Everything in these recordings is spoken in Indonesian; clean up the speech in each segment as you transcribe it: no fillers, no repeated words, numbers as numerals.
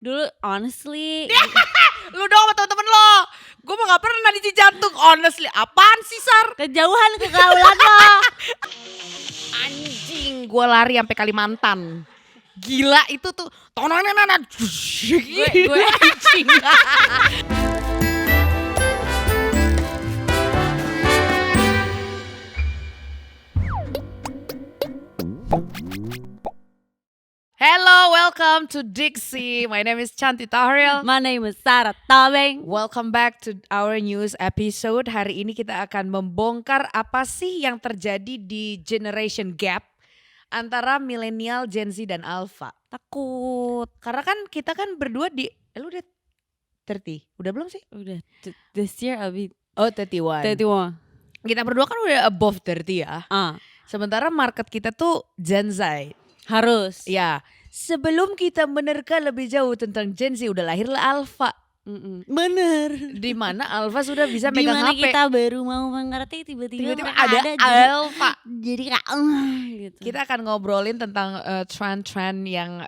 Dulu honestly Lu dong sama temen-temen lo. Gue mah gak pernah di Cijantung. Honestly, apaan sih Sar? kejauhan kegaulan lo. Anjing, gue lari sampai Kalimantan. Gila itu tuh. Tononenana. Gue anjing. Hello, welcome to Dixie. My name is Chanti Tahril. My name is Sarah Tabeng. Welcome back to our news episode. Hari ini kita akan membongkar apa sih yang terjadi di generation gap antara milenial, Gen Z dan Alpha. Takut. Karena kan kita kan berdua lu udah 30, udah belum sih? Udah this year I'll be Oh 31. 31. Kita berdua kan udah above 30 ya. Sementara market kita tuh Gen Z. Harus. Ya, sebelum kita menerka lebih jauh tentang Gen Z udah lahirlah Alpha. Bener. Di mana Alpha sudah bisa megang Dimana HP. kita baru mau mengerti tiba-tiba Ada Alpha. Jadi kayak gitu. Kita akan ngobrolin tentang tren-tren yang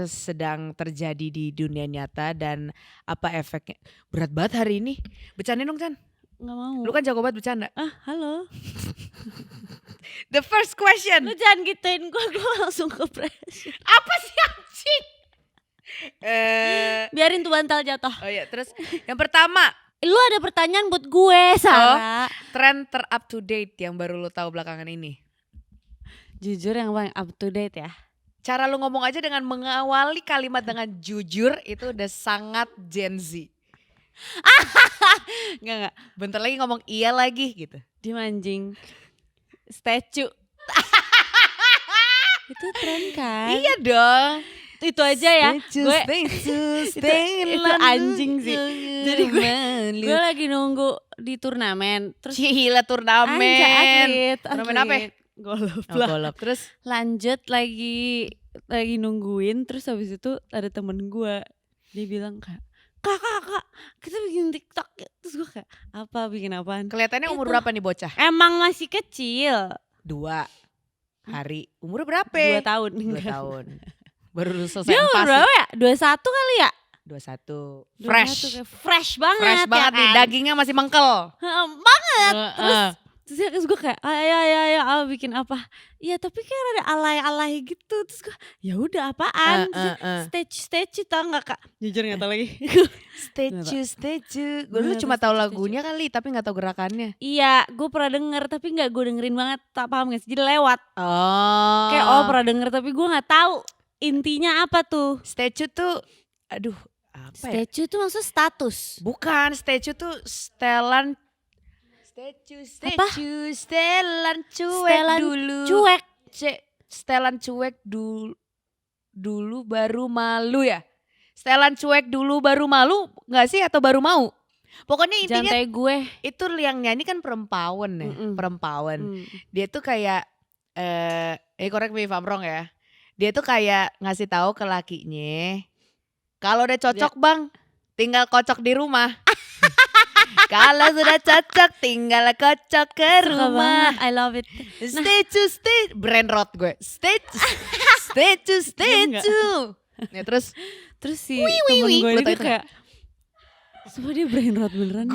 sedang terjadi di dunia nyata dan apa efeknya. Berat banget hari ini. Bercandain dong Chan. Nggak mau. Lu kan jago banget bercanda. Halo. The first question. Lu jangan gituin gue langsung ke pressure. Apa sih anjing? Biarin tuh bantal jatuh. Oh iya, terus yang pertama. Lu ada pertanyaan buat gue, Sarah. Tren ter-up to date yang baru lu tahu belakangan ini. Jujur yang paling up to date ya. Cara lu ngomong aja dengan mengawali kalimat dengan jujur itu udah sangat Gen Z. Enggak. Bentar lagi ngomong iya lagi gitu. Dimanjing. Statue. Itu tren kan? Iya dong. Itu aja ya. Gue itu anjing sih. Jadi gue lagi nunggu di turnamen. Terus Cihila turnamen. Turnamen apa? Golf Oh, lah. golf. Terus Lanjut lagi nungguin. Terus habis itu ada temen gue. Dia bilang kak kita bikin TikTok. Terus gue kayak apa, bikin apaan? kelihatannya umur berapa nih bocah? Emang masih kecil. 2 hari. Umur berapa? 2 tahun. 2 tahun. Baru selesai Dia umur berapa ya? 21 kali ya? 21. 21, Fresh. kayak fresh banget. Fresh banget ya nih, kan? dagingnya masih mengkel. Banget. Terus Terus gue kayak ayo bikin apa? Ya tapi kayak ada alay-alay gitu. Terus gue ya udah apaan? Stage tau nggak kak? Jujur nggak tau lagi. statue. Gue dulu cuma tahu lagunya kali, tapi nggak tahu gerakannya. Iya, gue pernah denger tapi nggak gue dengerin banget. Tak paham gak sih? Jadi lewat. Oh. Kayak pernah denger tapi gue nggak tahu intinya apa tuh. Statue tuh, aduh apa ya? Statue tuh maksudnya status. Bukan, statue tuh setelan. Setelan cuek dulu. Cuek. Setelan cuek dulu baru malu ya? Setelan cuek dulu baru malu gak sih atau baru mau? Pokoknya intinya Jantai gue. itu yang nyanyi kan perempuan ya. Perempuan. Dia tuh kayak, correct me if I'm wrong ya. Dia tuh kayak ngasih tahu ke lakinya, kalau udah cocok bang, tinggal kocok di rumah. Kalau sudah cocok, tinggal kocok ke rumah. I love it. Statue, brand road gue. Statue. Ya, terus si temen gue ini tuh kayak sumpah dia brain rot beneran.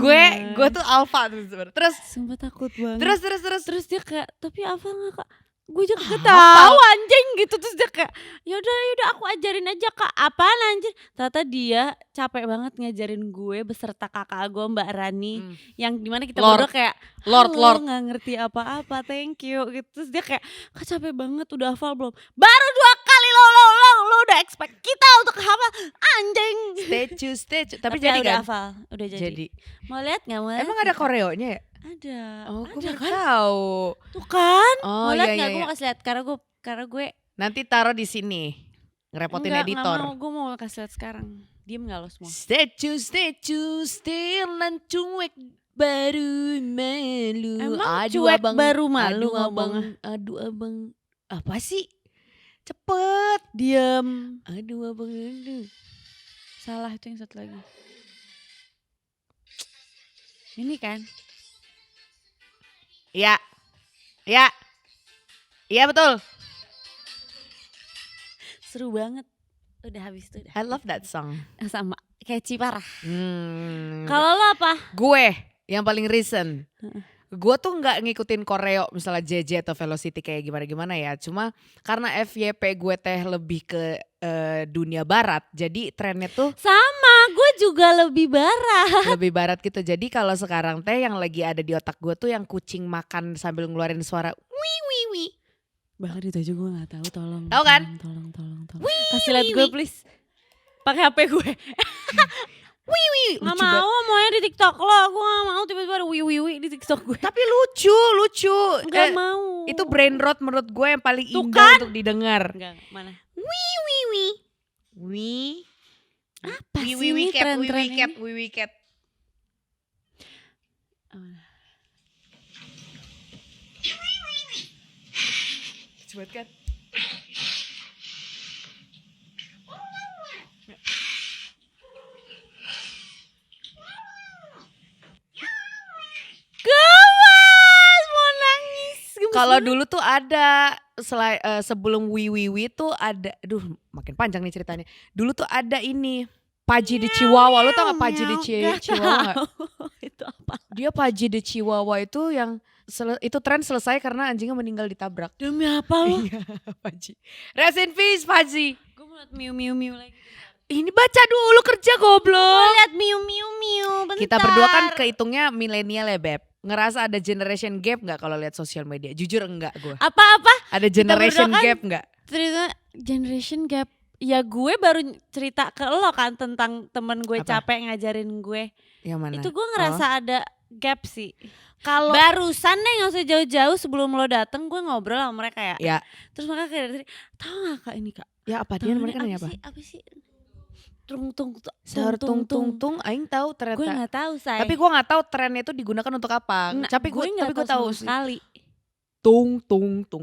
Gue tuh alpha tuh sebenernya. Terus sumpah takut banget. Terus dia kayak tapi apa nggak kak? Gue juga gak tahu anjing gitu. Terus dia kayak yaudah aku ajarin aja kak. Apaan anjir? Ternyata dia capek banget ngajarin gue beserta kakak gue Mbak Rani. Yang dimana kita berdua kayak Lord gak ngerti apa-apa, thank you gitu. Terus dia kayak kak capek banget, udah hafal belum? Baru 2 kali lo udah expect kita untuk hafal anjing. Statue. Tapi jadi udah kan? hafal, udah jadi. Mau lihat nggak? Emang ada koreonya ya? Ada. Oh, gue ada baru kan? tahu. Tuh kan? Oh, mau lihat iya, nggak? iya. Gue mau kasih lihat karena gue Nanti taruh di sini. Ngerepotin editor. Enggak mau, gue mau kasih lihat sekarang. Diem nggak lo semua? Statue, setelan cuek baru malu. Emang cuek baru malu ngomongnya? Aduh abang. Apa sih? Cepet. Diem. Aduh abang. Salah itu yang satu lagi. Ini kan? Iya. Iya betul. Seru banget. Udah habis itu udah. I love that song. Sama catchy parah. Hmm. Kalau lo apa? Gue yang paling recent. Gue tuh nggak ngikutin koreo misalnya JJ atau Velocity kayak gimana-gimana ya. Cuma karena FYP gue teh lebih ke dunia barat. Jadi trennya tuh Sama, gue juga lebih barat. lebih barat gitu. Jadi kalau sekarang teh yang lagi ada di otak gue tuh yang kucing makan sambil ngeluarin suara wii wii wii. Bahkan itu aja gue gak tahu, tolong. Tahu kan? Tolong. Kasih lihat gue please. Pakai HP gue. Wii wii. Gak mau, maunya di TikTok lo. Gue gak mau tiba-tiba ada wii di TikTok gue. Tapi lucu. Gak mau. Itu brain rot menurut gue yang paling Tuh indah kan? untuk didengar. Enggak, mana? Wii wii wii. Wii. Apa Wii sih wii ini wii cat, tren-tren ini? wii wii cat. Coba kan. Gemas, mau nangis. Gemes Kalau banget. dulu tuh ada sebelum Wiwiwi tuh ada, aduh makin panjang nih ceritanya. Dulu tuh ada ini Paji di Chihuahua, lu tau gak Paji di Chihuahua gak? Itu apa? Dia Paji di Chihuahua itu yang itu tren selesai karena anjingnya meninggal ditabrak. Demi apa lo? Iya, Paji. Rest in peace Paji. Gue mau liat miu lagi. Ini baca dulu kerja goblok. Lihat miu bentar. Kita berdua kan kehitungnya milenial ya Beb. Ngerasa ada generation gap gak kalau lihat sosial media? Jujur enggak gue. Apa? Ada generation berdua kan gap enggak? Cerita generation gap. Ya gue baru cerita ke lo kan tentang temen gue Apa? capek ngajarin gue. Yang mana? Itu gue ngerasa ada gap sih. Kalau Barusan deh gak usah jauh-jauh sebelum lo dateng gue ngobrol sama mereka ya. ya, Terus mereka kayak dari tau gak kak ini kak? ya apa dia mereka nanya apa? Apa sih? Sahur tung aing tahu ternyata. Gue gak tahu say. Tapi gue nggak tahu trennya itu digunakan untuk apa. Nah, tapi gue tahu sama sekali. tung.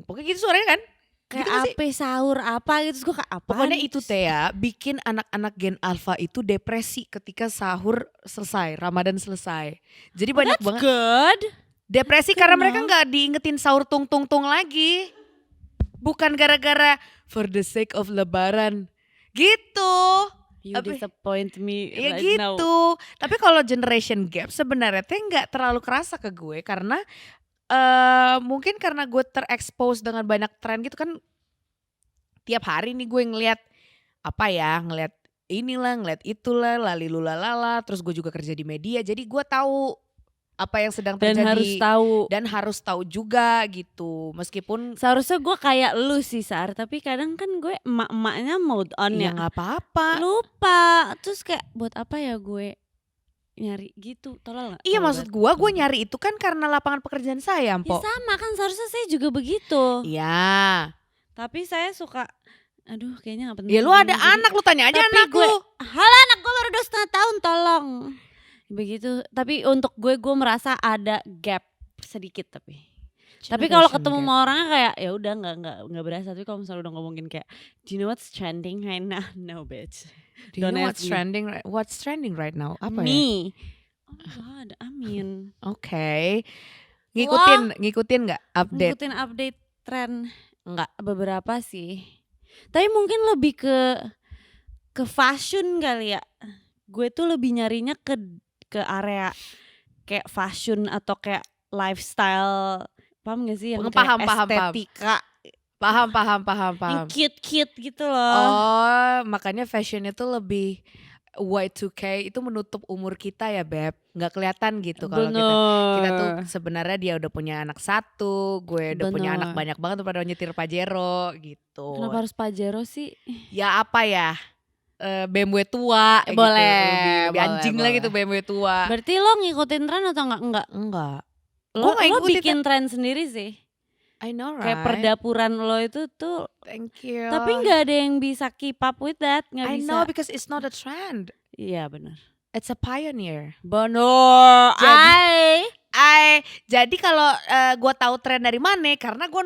Pokoknya gitu suaranya kan? Kayak Gitu gak sih? apa sahur apa gitu. Terus gue kayak apa? Pokoknya itu teh ya, bikin anak-anak Gen Alpha itu depresi ketika sahur selesai, Ramadan selesai. Jadi banyak That's banget good. depresi karena mereka nggak diingetin sahur tung lagi. Bukan gara-gara for the sake of lebaran. Gitu. You disappoint me Ya right gitu. now. Tapi kalau generation gap sebenarnya teh nggak terlalu kerasa ke gue karena mungkin karena gue terekspos dengan banyak tren gitu kan. Tiap hari nih gue ngeliat ngeliat inilah, ngeliat itulah, lalilulalala. Terus gue juga kerja di media, jadi gue tahu apa yang sedang terjadi. Dan harus tahu juga gitu. Meskipun seharusnya gue kayak lu sih Sar, tapi kadang kan gue emak-emaknya mode on ya. nggak apa-apa. Lupa. Terus kayak buat apa ya gue nyari gitu, tolol gak? Iya maksud gue nyari itu kan karena lapangan pekerjaan saya, Ya Mpok. sama kan, seharusnya saya juga begitu. Iya. Tapi saya suka, aduh kayaknya gak penting. Ya lu ada anak, lu tanya aja tapi anak gue, lu. Halo anak gue baru 2,5 tahun, tolong. Begitu, tapi untuk gue merasa ada gap sedikit tapi kalau ketemu sama orangnya kayak ya udah nggak berasa. Tapi kalau misalnya udah ngomongin kayak, do you know what's trending right now? No bitch. Do you know what's trending right now? Apa Me. Oh my god, Amin. Oke. Ngikutin nggak update? Ngikutin update tren Enggak. beberapa sih. Tapi mungkin lebih ke fashion kali ya. Gue tuh lebih nyarinya ke area kayak fashion atau kayak lifestyle, paham gak sih, yang Paham. estetika, Paham. yang cute gitu loh. Oh, makanya fashion itu lebih Y2K itu menutup umur kita ya Beb. Nggak kelihatan gitu kalau kita tuh sebenarnya dia udah punya anak satu, gue udah punya anak banyak banget tuh pada nyetir Pajero gitu. Kenapa harus Pajero sih? Ya apa ya? BMW tua boleh, gitu. Lebih anjing lah gitu BMW tua. Berarti lo ngikutin tren atau enggak? Enggak. Lo bikin tren sendiri sih. I know right. Kayak perdapuran lo itu tuh. Thank you. Tapi gak ada yang bisa keep up with that. Gak I bisa. know because it's not a trend. Iya benar. It's a pioneer. Benar. Jadi kalau gue tahu tren dari mana? Karena gue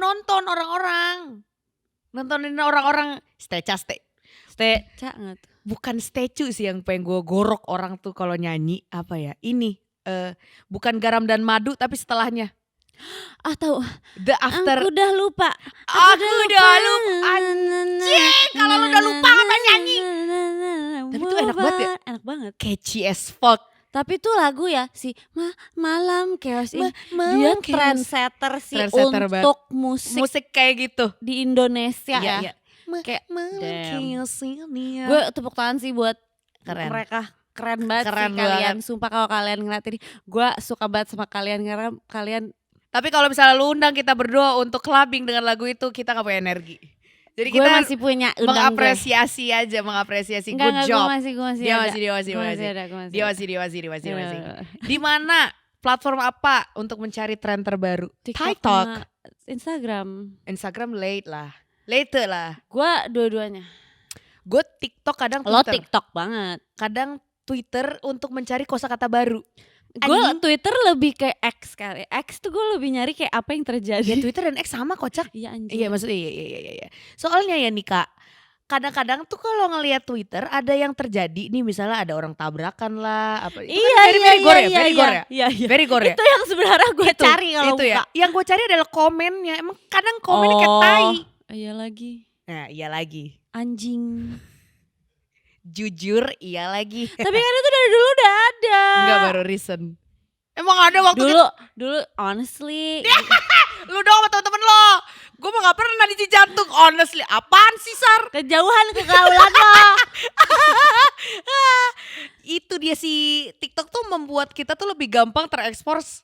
nontonin orang-orang Steca nggak tuh? Bukan statue sih yang pengen gue gorok orang tuh kalau nyanyi apa ya? Ini bukan garam dan madu tapi setelahnya. Tahu. The After. Aku udah lupa. Aku udah lupa. Anjing, kalau lu udah lupa apa nyanyi. Tapi itu enak banget ya. Enak banget. Catchy as fuck. Tapi tuh lagu ya si Malam Chaos ini dia Malam Chaos. trendsetter sih Trendsetter untuk musik kayak gitu. di Indonesia ya. Iya. Kayak Malam damn. Chaos ini. Gue tepuk tangan sih buat Keren. mereka. Keren banget Keren sih kalian. banget. Sumpah kalau kalian ngeliat ini, gue suka banget sama kalian karena kalian. Tapi kalau misalnya lu undang kita berdua untuk clubbing dengan lagu itu, kita gak punya energi. Jadi Gue kita masih punya undang mengapresiasi aja, mengapresiasi. Good job. Gue masih Dia ada. masih. Gue masih Dia. Di mana? Platform apa untuk mencari tren terbaru? TikTok TikTok. sama Instagram. Late lah. Gue dua-duanya. Gue TikTok kadang Lo Twitter. TikTok banget. Kadang Twitter untuk mencari kosakata baru. Gue Anjing. Twitter lebih kayak X kali. X tuh gue lebih nyari kayak apa yang terjadi. Ya Twitter dan X sama kocak. Iya anjing. Iya maksudnya iya. Soalnya ya nih Kak, kadang-kadang tuh kalau ngelihat Twitter ada yang terjadi nih, misalnya ada orang tabrakan lah apa. Itu kan very gore ya. Iya. Very gore ya. Itu yang sebenarnya gue cari kalau itu ya. buka. Yang gue cari adalah komennya. Emang kadang komennya kayak tai. Iya lagi. Nah, iya lagi. Anjing. Jujur iya lagi. Tapi kan itu dari dulu udah ada. Enggak baru recent. Emang ada waktu Dulu honestly. Lu dong sama temen-temen lo. Gue mah gak pernah di Cijantung. Honestly, apaan sih Sar? Kejauhan kegaulan lo. Itu dia si TikTok tuh membuat kita tuh lebih gampang terekspos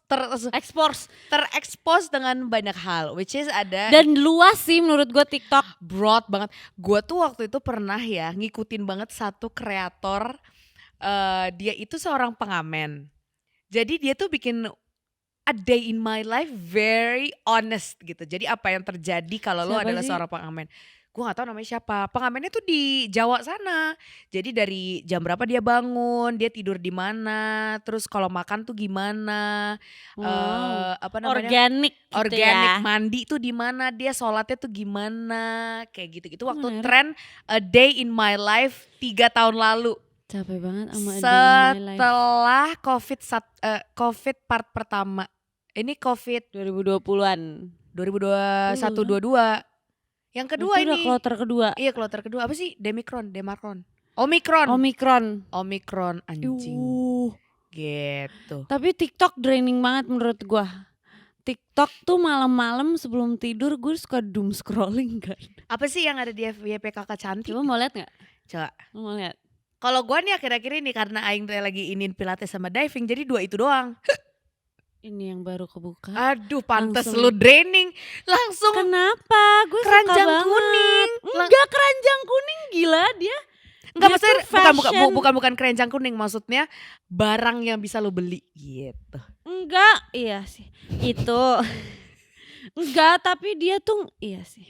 dengan banyak hal, which is ada Dan luas sih menurut gue TikTok. broad banget. Gue tuh waktu itu pernah ya ngikutin banget satu kreator, dia itu seorang pengamen. Jadi dia tuh bikin a day in my life very honest gitu. Jadi apa yang terjadi kalau lo Siapa adalah sih? seorang pengamen. Gue gak tahu namanya siapa. Pengamennya tuh di Jawa sana. Jadi dari jam berapa dia bangun, dia tidur di mana, terus kalau makan tuh gimana, Wow. apa namanya? Organik gitu Organik, ya. mandi tuh di mana, dia sholatnya tuh gimana, kayak gitu-gitu. Waktu Menarik. tren a day in my life 3 tahun lalu. Capek banget sama day in my life. Setelah COVID part pertama. Ini COVID 2020-an. 2021-22. Yang kedua Itu udah ini. kloter kedua. Iya kloter kedua. Apa sih? Demarcron. Omicron anjing. Gitu. Tapi TikTok draining banget menurut gua. TikTok tuh malam-malam sebelum tidur gue suka doom scrolling kan. Apa sih yang ada di FYP kakak cantik? Coba mau lihat nggak? Coba. Mau lihat? Kalau gua nih akhir-akhir ini karena aing lagi inin pilates sama diving, jadi 2 itu doang. Ini yang baru kebuka. Aduh, pantes Langsung. lu draining. Langsung Kenapa? Gue suka keranjang banget. kuning. Enggak, keranjang kuning gila dia. Enggak, Dia maksudnya tuh fashion. bukan keranjang kuning, maksudnya barang yang bisa lu beli gitu. Enggak, iya sih. Itu. Enggak, tapi dia tuh iya sih.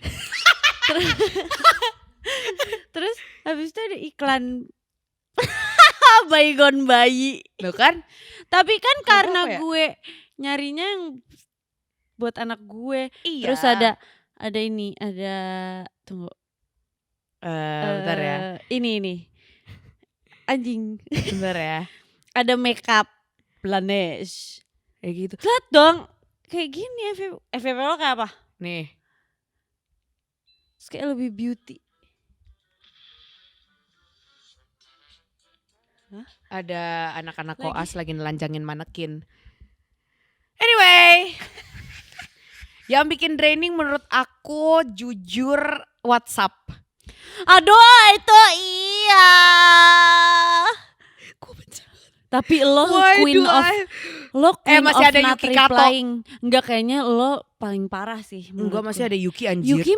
Terus habis itu ada iklan baygon bayi. Loh kan? Tapi kan Apa karena ya? gue nyarinya yang buat anak gue. Iya. Terus ada ini, ada tunggu. Bentar ya. Ini. Anjing. Bentar ya. Ada makeup Laneige. Kayak gitu. Lihat dong. Kayak gini FVP lo kayak apa? Nih. Terus kayak lebih beauty. Ada anak-anak Lagi. koas lagi nelanjangin manekin. Anyway. Yang bikin draining menurut aku jujur WhatsApp. Aduh itu iya. Gue benci. Tapi lo Why queen do of I- of masih ada not Yuki Kato. replying. Enggak, kayaknya lo paling parah sih. Enggak, masih ada Yuki anjir. Yuki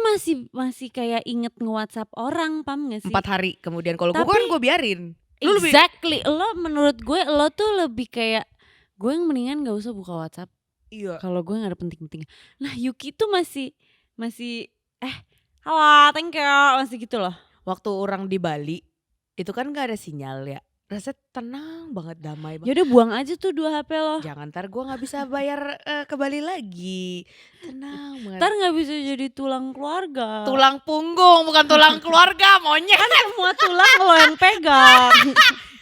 masih kayak inget nge-WhatsApp orang, paham gak sih? 4 hari kemudian. Kalau gue Tapi- kan gue biarin. Lu lebih- Exactly. Lo menurut gue lo tuh lebih kayak gue yang mendingan gak usah buka WhatsApp Iya. kalau gue gak ada penting-pentingnya. Nah Yuki tuh masih halo thank you masih gitu loh. Waktu orang di Bali itu kan gak ada sinyal ya. Rasanya tenang banget, damai banget. Yaudah buang aja tuh 2 HP lo. Jangan ntar gue gak bisa bayar ke Bali lagi. Tenang banget. Ntar gak bisa jadi tulang keluarga. Tulang punggung bukan tulang keluarga, monyet. Semua tulang lo yang pegang.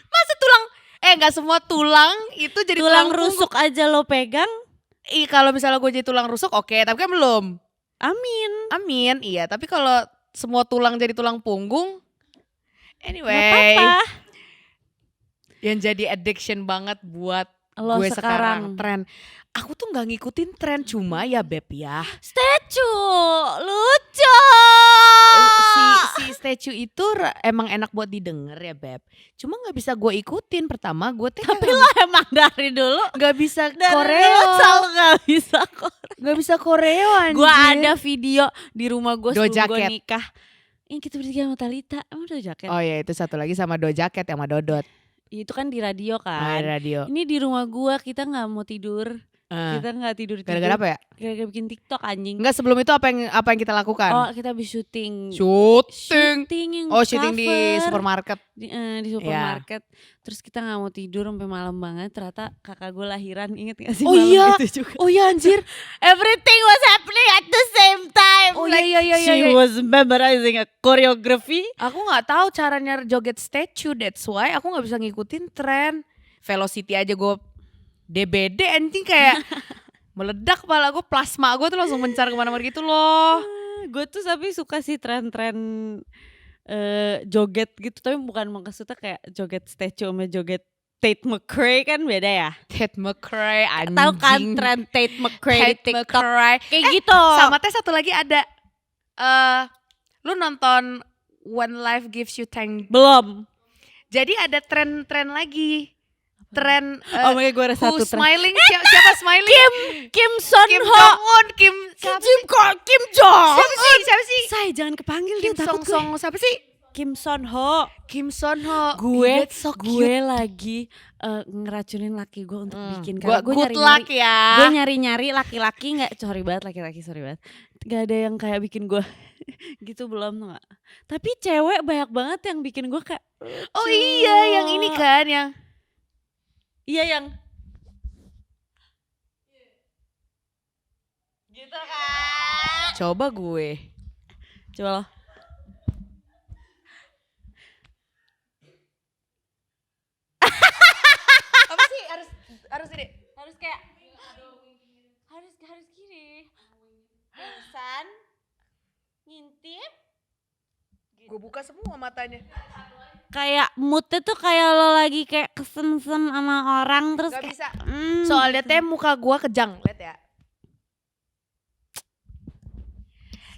Masa tulang gak semua tulang itu jadi Tulang punggung. rusuk aja lo pegang. Kalau misalnya gue jadi tulang rusuk oke, tapi kan belum. Amin. Iya. Tapi kalau semua tulang jadi tulang punggung, anyway. Gak apa-apa. Yang jadi addiction banget buat Lo gue sekarang tren. Aku tuh nggak ngikutin tren, cuma ya Beb ya. Statue lucu. Si statue itu emang enak buat didengar ya Beb. Cuma nggak bisa gue ikutin. Pertama gue Tapi lo emang dari dulu nggak bisa dari koreo. dulu selalu gak bisa Nggak bisa koreo anjir. Gue ada video di rumah gue sebelum gue Dojaket. nikah. Yang kita bertiga sama Talita. Emang Dojaket? Oh iya, itu satu lagi sama Dojaket yang sama Dodot. Itu kan di radio kan. Radio. Ini di rumah gue kita gak mau tidur. Kita gak tidur. Gara-gara apa ya? Gara-gara bikin TikTok anjing. Enggak, sebelum itu apa yang kita lakukan? Oh kita habis syuting. Syuting yang syuting di cover. supermarket. Di supermarket. Terus kita gak mau tidur sampai malam banget. Ternyata kakak gue lahiran. Ingat gak sih Oh malam iya. itu juga? Oh iya anjir. Everything was happening at the same time. Oh Like, iya. She was memorizing a choreography. Aku nggak tahu caranya joget statue, that's why aku nggak bisa ngikutin tren. Velocity aja gue DBD anjing kayak meledak kepala gue, plasma gue tuh langsung mencar kemana-mana gitu loh. Gue tuh tapi suka sih tren-tren joget gitu. Tapi bukan maksudnya kayak joget statue sama joget Tate McRae kan beda ya. Tate McRae anjing. Tahu kan tren Tate McRae di Tate TikTok McRae. kayak gitu. Sama satu lagi ada. Lu nonton When Life Gives You Tank? Belum. Jadi ada tren lagi. Tren Oh my god, gue ada Who satu tren. Smiling? Siapa smiling? Kim Son Kim Ho. Jong-un. Kim Jong. Siapa sih? Say jangan kepanggil Kim dia takut Song gue. siapa sih? Kim Son Ho. Gue so Gue lagi ngeracunin laki gue untuk bikin Gue karena gue good luck ya. Gue nyari laki-laki nggak, sorry banget, gak ada yang kayak bikin gue gitu belum tuh gak. Tapi cewek banyak banget yang bikin gue kayak Oh iya, yang ini kan yang iya yang gitu kan. coba gue. Coba lo. Apa sih harus ini? Harus kayak harus gini. Pesan ngintip. Gue buka semua matanya. Kayak moodnya tuh kayak lo lagi kayak kesem-sem sama orang terus Gak kayak, bisa. Soalnya teh muka gue kejang, lihat ya.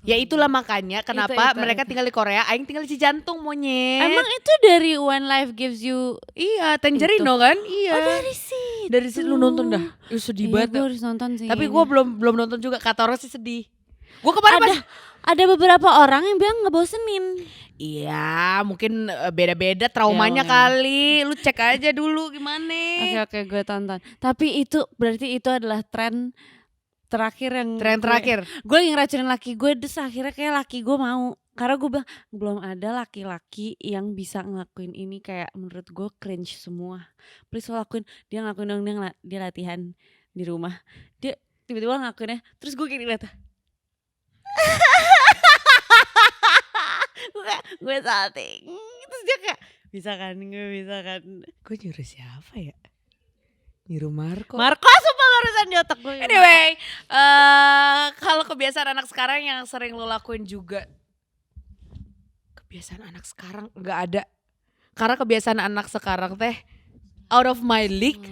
Ya itulah makanya kenapa Itu. mereka tinggal di Korea, aing tinggal di Cijantung monyet. Emang itu dari When Life Gives You? Iya, Tangerine kan? Iya. Oh dari situ. Dari situ lu nonton dah. Sedih Iya, banget. gue harus nonton sih. Tapi gue belum nonton juga. Kata orang sih sedih. Gue kemarin ada beberapa orang yang bilang ngebosenin. Iya, mungkin beda-beda traumanya Ya, kali. Lu cek aja dulu gimana. Oke, gue tonton. Tapi itu berarti itu adalah tren terakhir yang gue lagi ngeracunin laki gue. Terus akhirnya kayak laki gue mau. Karena gue bilang belum ada laki-laki yang bisa ngelakuin ini. Kayak menurut gue cringe semua. Please lo lakuin. Dia ngelakuin dong, dia latihan di rumah. Dia tiba-tiba ngelakuinnya. Terus gue gini liat. Gue salting. Terus dia kayak bisa kan. Gue nyuruh siapa ya? Nyuruh Marco sumpah barusan di otak gue. Anyway, kalau kebiasaan anak sekarang yang sering lo lakuin juga. Kebiasaan anak sekarang gak ada. Karena kebiasaan anak sekarang teh out of my league.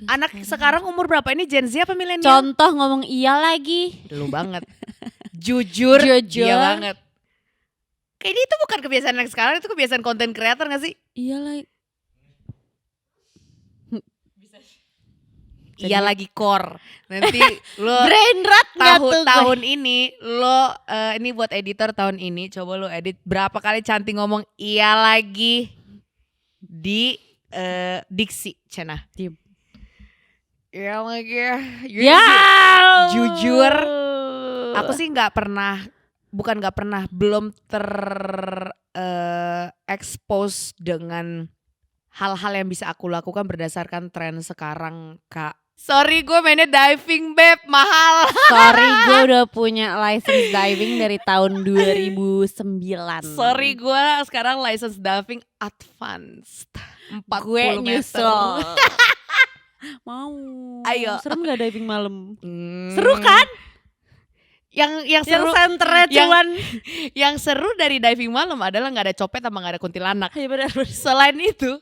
Anak sekarang umur berapa? Ini Gen Z apa milenial? Contoh ngomong iya lagi. Lu banget. Jujur. Iya banget. Kayaknya itu bukan kebiasaan anak sekarang, itu kebiasaan konten creator gak sih? Iya lagi. Iya lagi core. Nanti lo brain rot tahun ini lo ini buat editor tahun ini, coba lo edit berapa kali Cantik ngomong iya lagi di diksi Cenah. Iya lagi. Ya. Jujur, aku sih belum expose dengan hal-hal yang bisa aku lakukan berdasarkan tren sekarang, Kak. Sorry, gue mainnya diving, Beb, mahal. Sorry, gue udah punya license diving dari tahun 2009. Sorry, gue sekarang license diving advanced 40 gue meter. nyusul. Mau. Ayo. Serem gak diving malam? Hmm. Seru kan? Yang seru, senternya cuman yang seru dari diving malam adalah nggak ada copet sama nggak ada kuntilanak. ya benar. Selain itu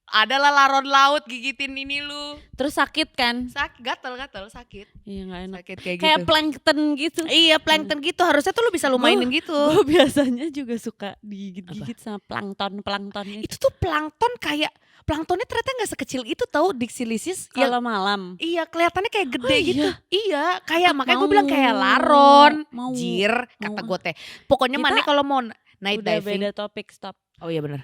adalah laron laut gigitin ini lu. Terus sakit kan? Sakit, gatel sakit. Iya gak enak. Sakit kayak Kayak gitu. plankton gitu. Iya plankton gitu, harusnya tuh lu bisa lu mainin gitu. Gue biasanya juga suka digigit-gigit sama plankton-planktonnya. Itu tuh plankton kayak, planktonnya ternyata gak sekecil itu tau Dixilysis. Kalau malam. Iya kelihatannya kayak gede Oh, gitu. Iya kayak makanya gue Mau. bilang kayak laron. Mau. Jir kata Mau. gue teh. Pokoknya Kita mana kalau mau night Udah diving. beda topik, stop. Oh iya benar.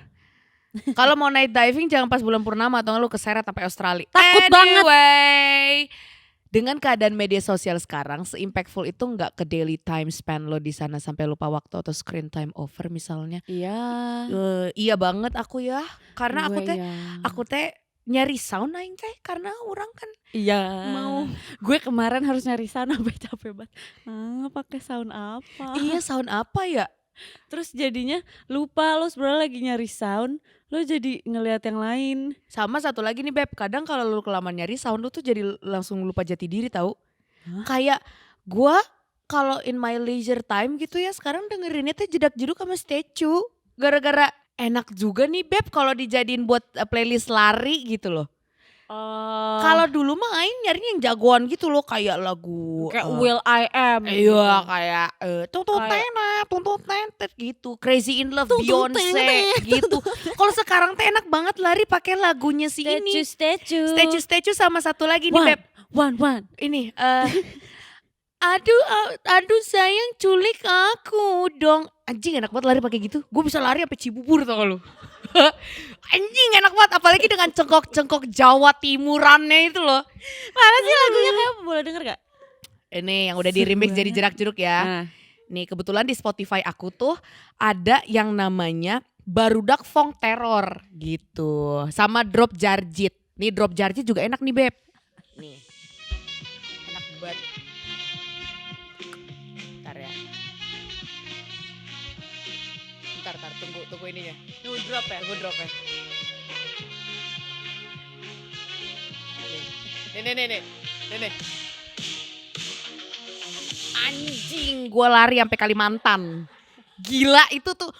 Kalau mau night diving jangan pas bulan purnama atau nggak lu keseret sampai Australia. Takut banget. Anyway, dengan keadaan media sosial sekarang, se-impactful itu nggak ke daily time spend lo di sana sampai lupa waktu atau screen time over misalnya. Iya. Iya banget aku ya, karena Gue aku teh nyari sound aing teh karena orang kan Iya. mau. Gue kemarin harus nyari sound sampai capek banget. Pakai sound apa? Iya sound apa ya? Terus jadinya lupa lo sebenarnya lagi nyari sound, lo jadi ngelihat yang lain. Sama satu lagi nih Beb, kadang kalau lu kelamaan nyari sound lu tuh jadi langsung lupa jati diri tahu. Kayak gua kalau in my leisure time gitu ya sekarang dengerinnya tuh jedak-jeduk sama statue. Gara-gara enak juga nih Beb kalau dijadiin buat playlist lari gitu loh. Kalau dulu mah aing nyarinya yang jagoan gitu loh kayak lagu kayak Will I Am. Iya kayak tuntut tenet gitu. Crazy in Love Beyonce gitu. Kalau sekarang teh enak banget lari pakai lagunya si ini. Statue sama satu lagi nih Beb. One. Ini aduh sayang culik aku dong. Anjing enak banget lari pakai gitu. Gue bisa lari sampai Cibubur tau gak lu. Anjing enak banget apalagi dengan cengkok-cengkok Jawa Timurannya itu loh. Mana sih lagunya, kayak boleh denger gak? Ini yang udah di remix jadi jerak jeruk ya. Nih kebetulan di Spotify aku tuh ada yang namanya Barudak Fong Terror gitu. Sama Drop Jarjit. Nih Drop Jarjit juga enak nih Beb. Nih. Enak banget. Bentar ya. Bentar tunggu ininya. Tunggu drop ya? Tunggu drop ya. Nih. Anjing, gue lari sampai Kalimantan. Gila itu tuh.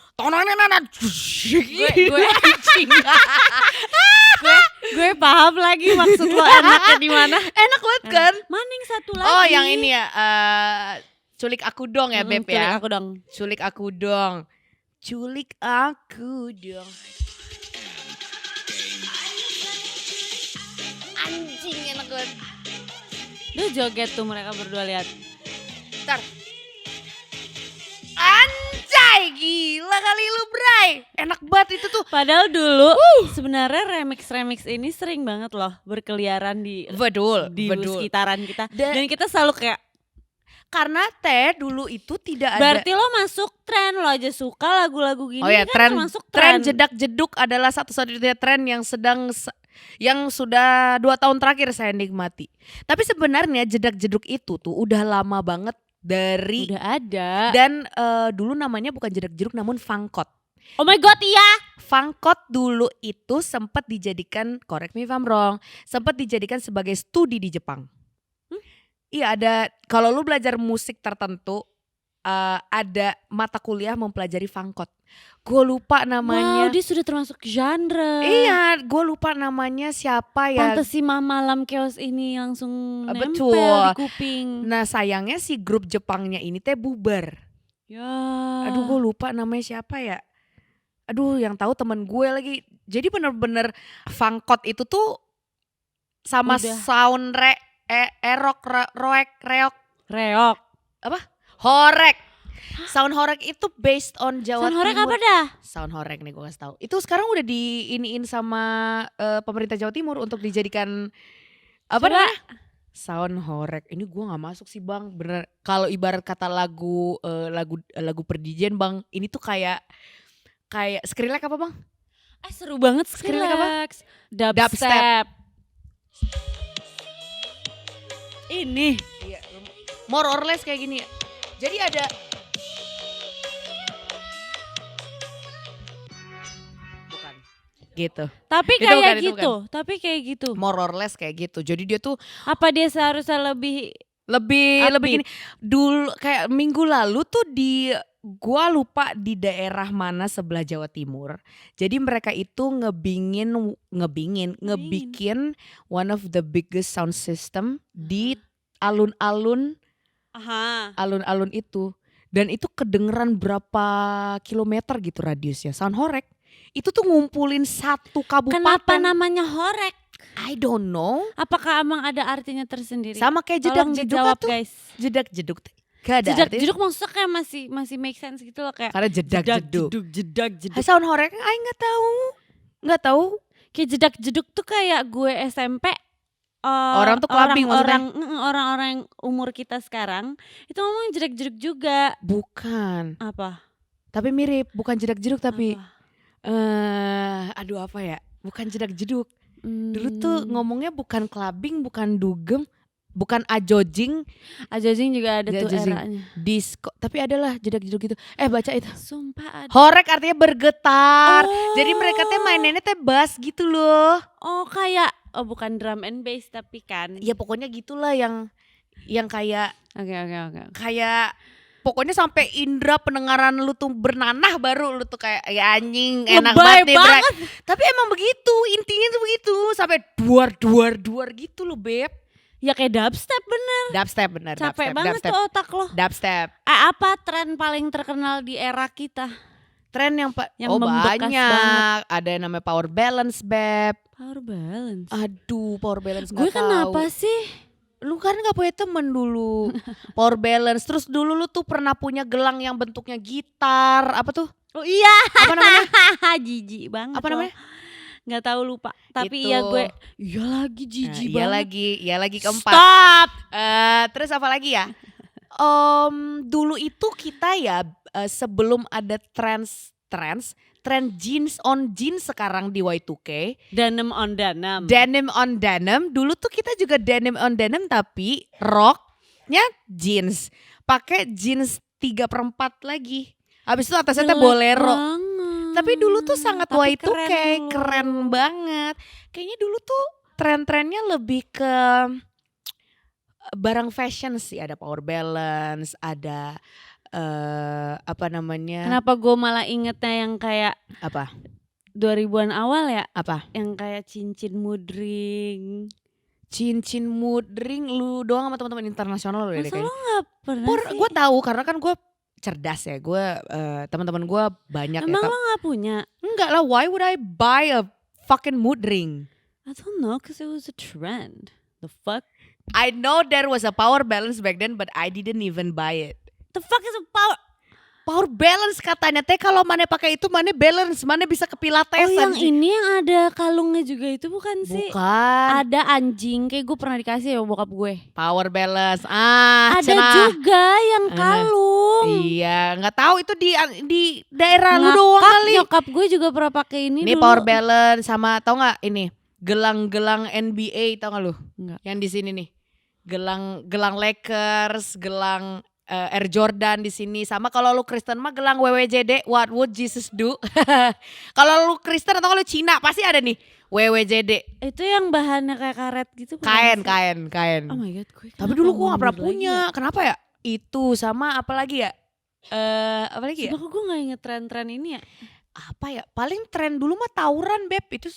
Gue paham lagi maksud lo enaknya di mana. Enak banget kan? Maning satu lagi. Oh yang ini ya. Culik aku dong ya Beb ya. Culik aku dong. Culik aku dong. Anjing enak banget. Dia joget tuh mereka berdua, lihat. Bentar. Anjay gila kali lu Bray. Enak banget itu tuh. Padahal dulu sebenarnya remix ini sering banget loh berkeliaran di sekitaran kita. Dan kita selalu kayak, karena teh dulu itu tidak ada. Berarti lo masuk tren, lo aja suka lagu-lagu gini. Oh ya, kan masuk tren. Tren jedak-jeduk adalah satu-satunya tren yang sudah 2 tahun terakhir saya nikmati. Tapi sebenarnya jedak-jeduk itu tuh udah lama banget dari. Udah ada. Dan dulu namanya bukan jedak-jeduk namun fangkot. Oh my god, iya. Fangkot dulu itu sempat dijadikan, correct me if I'm wrong, sempat dijadikan sebagai studi di Jepang. Iya ada, kalau lu belajar musik tertentu ada mata kuliah mempelajari fangkot. Gue lupa namanya. Wow, dia sudah termasuk genre. Iya, gue lupa namanya siapa ya. Pantes si malam chaos ini langsung nempel betul di kuping. Nah sayangnya si grup Jepangnya ini teh bubar. Ya. Aduh gue lupa namanya siapa ya. Aduh yang tahu teman gue lagi. Jadi bener-bener fangkot itu tuh sama sound reok. Apa? Horek. Sound horek itu based on Jawa Timur. Sound horek apa dah? Sound horek nih gue kasih tahu. Itu sekarang udah diiniin sama pemerintah Jawa Timur untuk dijadikan apa namanya? Sound horek. Ini gue nggak masuk sih bang. Bener. Kalau ibarat kata lagu perdijen bang, ini tuh kayak Skrillex apa bang? Seru banget Skrillex. Dubstep. Ini. Iya. More or less kayak gini. Jadi ada. Bukan. gitu. Tapi Itu kayak bukan, itu gitu, tapi kayak gitu. More or less kayak gitu. Jadi dia tuh Apa dia seharusnya lebih lebih upbeat? gini. Dulu kayak minggu lalu tuh gua lupa di daerah mana sebelah Jawa Timur. Jadi mereka itu ngebikin one of the biggest sound system di alun-alun Aha. itu. Dan itu kedengeran berapa kilometer gitu radiusnya. Sound horek itu tuh ngumpulin satu kabupaten. Kenapa namanya horek? I don't know. Apakah emang ada artinya tersendiri? Sama kayak Tolong jedak-jeduk dijawab tuh. guys. Jedak-jeduk gak ada artinya. Jedak-jeduk maksudnya kayak masih make sense gitu loh, kayak Karena jedak-jeduk. jedak-jeduk. Sound horek I nggak tahu. Kayak jedak-jeduk tuh kayak gue SMP. Orang tuh clubbing maksudnya. Orang-orang yang umur kita sekarang itu ngomong jedak-jeduk juga. Bukan. Apa? Tapi mirip, bukan jedak-jeduk tapi Apa? aduh apa ya? Bukan jedak-jeduk. Dulu tuh ngomongnya bukan clubbing, bukan dugem, bukan ajojing. Ajojing juga ada tuh Ajojing. eranya. Disco, tapi adalah jedak-jeduk gitu. Baca itu. Sumpah ada. Horek artinya bergetar. Oh. Jadi mereka teh mainnya teh bass gitu loh. Oh kayak, bukan drum and bass tapi kan. Ya pokoknya gitulah yang kayak Oke. kayak pokoknya sampai indera pendengaran lu tuh bernanah baru lu tuh kayak ya anjing enak Lebay banget nih banget. Tapi emang begitu, intinya tuh begitu sampai duar gitu loh beb. Ya kayak dubstep bener. Dubstep bener. Capek banget tuh otak lo. Dubstep. Apa tren paling terkenal di era kita? Tren yang membekas banyak. banget. Ada yang namanya power balance beb. Power balance. Aduh power balance Gue gak tahu. kenapa sih? Lu kan gak punya temen dulu. Power balance. Terus dulu lu tuh pernah punya gelang yang bentuknya gitar. Apa tuh? Oh iya. Apa namanya? Jijik banget. Apa namanya? Nggak tahu, lupa. Tapi Itu. iya gue. Iya lagi jijik banget. Iya lagi keempat. Stop. Terus apa lagi ya? Dulu itu kita ya sebelum ada tren jeans on jeans sekarang di Y2K. Denim on denim. Denim on denim. Dulu tuh kita juga denim on denim tapi roknya jeans. Pakai jeans 3/4 lagi. Habis itu atasnya tuh bolero. Tapi dulu tuh sangat Y2K, keren banget. Kayaknya dulu tuh tren-trennya lebih ke barang fashion sih. Ada power balance, ada apa namanya? Kenapa gue malah ingetnya yang kayak Apa? 2000-an awal ya? Apa? Yang kayak cincin mood ring. Cincin mood ring lu doang sama teman-teman internasional lu ya Masa kayaknya. lo gak pernah sih? Gue tahu karena kan gue cerdas ya. Gue teman-teman gue banyak. Emang ya. lo gak punya? Enggak lah, why would I buy a fucking mood ring? I don't know, cause it was a trend. The fuck? I know there was a power balance back then but I didn't even buy it. The fuck is a Power balance katanya teh, kalau mana pakai itu mana balance, mana bisa ke pilatesan. Oh yang sih. ini yang ada kalungnya juga itu bukan sih? Bukan. Ada anjing, kayak gue pernah dikasih ya bokap gue. Power balance. Ada cenah. juga yang kalung. Iya, nggak tahu itu di daerah lu doang kali. Nyokap gue juga pernah pakai ini Ini dulu. power balance sama tau nggak ini gelang-gelang NBA tau nggak lu? Enggak. Yang di sini nih. Gelang Lakers, gelang Air Jordan di sini, sama kalau lu Kristen mah gelang WWJD, What Would Jesus Do? Kalau lu Kristen atau kalau Cina pasti ada nih WWJD. Itu yang bahannya kayak karet gitu. Kain. Oh my god, gue. Tapi dulu gua gak pernah mundur lagi punya. Kenapa ya? Itu sama apa lagi ya? Apa lagi ya? Sumpah gue gak inget tren-tren ini ya. Apa ya? Paling tren dulu mah tawuran beb. Itu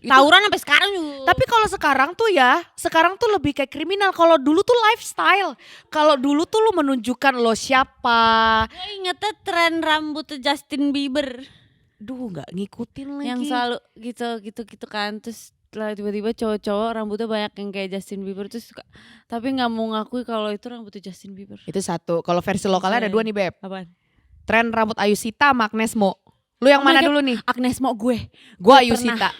Tawuran sampai sekarang juga. Tapi kalau sekarang tuh ya, sekarang tuh lebih kayak kriminal. Kalau dulu tuh lifestyle. Kalau dulu tuh lu menunjukkan lo siapa. Gue ingetnya tren rambutnya Justin Bieber. Duh gak ngikutin lagi. Yang selalu gitu kan. Terus tiba-tiba cowok-cowok rambutnya banyak yang kayak Justin Bieber. Terus suka, tapi gak mau ngakui kalau itu rambutnya Justin Bieber. Itu satu. Kalau versi lokalnya ada dua nih beb. Apaan? Tren rambut Ayusita sama Agnes Mo. Lu yang mana dulu nih? Agnes Mo gue. Gue Ayusita.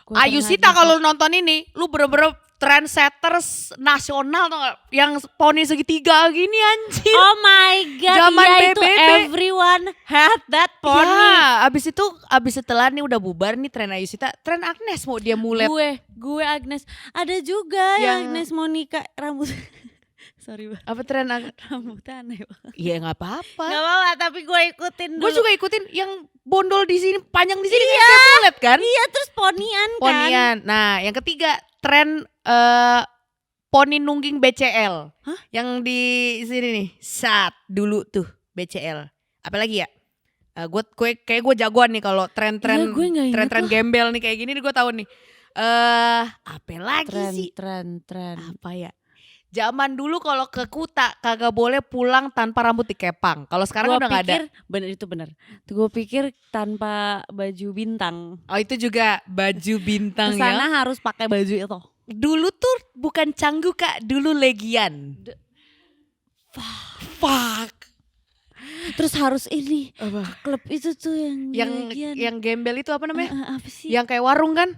Gue Ayusita kalau nonton ini, lu bener-bener trendsetters nasional tau gak? Yang poni segitiga gini anjir. Oh my god, Zaman iya itu BBB. everyone had that pony. Ya, abis setelah nih udah bubar nih tren Ayusita, tren Agnes Mo dia mulai. Gue Agnes. Ada juga yang Agnes Monica rambut Sorry banget. Apa tren? Rambutnya aneh banget. Iya nggak apa-apa. Gak apa-apa, tapi gue ikutin dulu. Gue juga ikutin yang bondol di sini, panjang di sini kayak mullet kan? Iya, terus ponian kan. Ponian. Nah, yang ketiga tren poni nungging BCL. Hah? Yang di sini nih, saat dulu tuh BCL. Apalagi ya? Kayak gue jagoan nih kalau tren-tren Iya, gue nggak inget tren-tren loh. gembel nih kayak gini nih gue tahu nih. Apa lagi sih? Tren. Apa ya? Zaman dulu kalau ke Kuta kagak boleh pulang tanpa rambut dikepang. Kalau sekarang Gua udah nggak ada. bener. Gue pikir tanpa baju bintang. Oh itu juga baju bintang ya. Kesana harus pakai baju itu. Dulu tuh bukan canggu Kak, dulu legian. Fuck. Terus harus ini Apa? klub itu tuh Yang gembel itu apa namanya? apa sih? Yang kayak warung kan?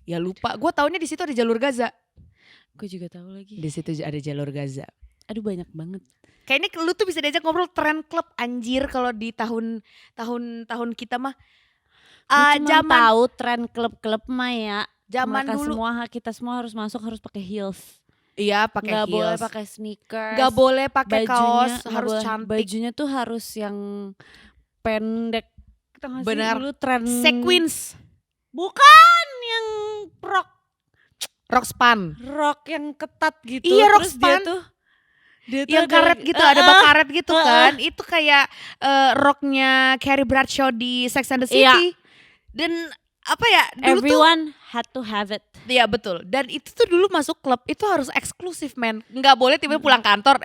Ya lupa. Gue taunya di situ ada jalur Gaza. Gue juga tahu lagi. Di situ ada jalur Gaza. Aduh banyak banget. Kayaknya lu tuh bisa diajak ngobrol tren klub anjir kalau di tahun kita mah. Gue cuma Zaman tahu tren klub-klub mah ya. zaman Mereka dulu. kita semua harus masuk harus pakai heels. Iya pakai Nggak boleh heels. pakai sneakers. Gak boleh pakai kaos, nggak harus boleh. cantik. Bajunya tuh harus yang pendek. Tau gak sih Benar. dulu tren Sequins, Bukan yang rok span. rok yang ketat gitu. Iya, rok Terus span. dia tuh Yang ada- karet gitu, ada bak karet gitu kan. Itu kayak roknya Carrie Bradshaw di Sex and the City. Iya. Dan apa ya, dulu Everyone had to have it. tuh, iya betul. Dan itu tuh dulu masuk klub itu harus eksklusif men. Nggak boleh tiba-tiba pulang kantor,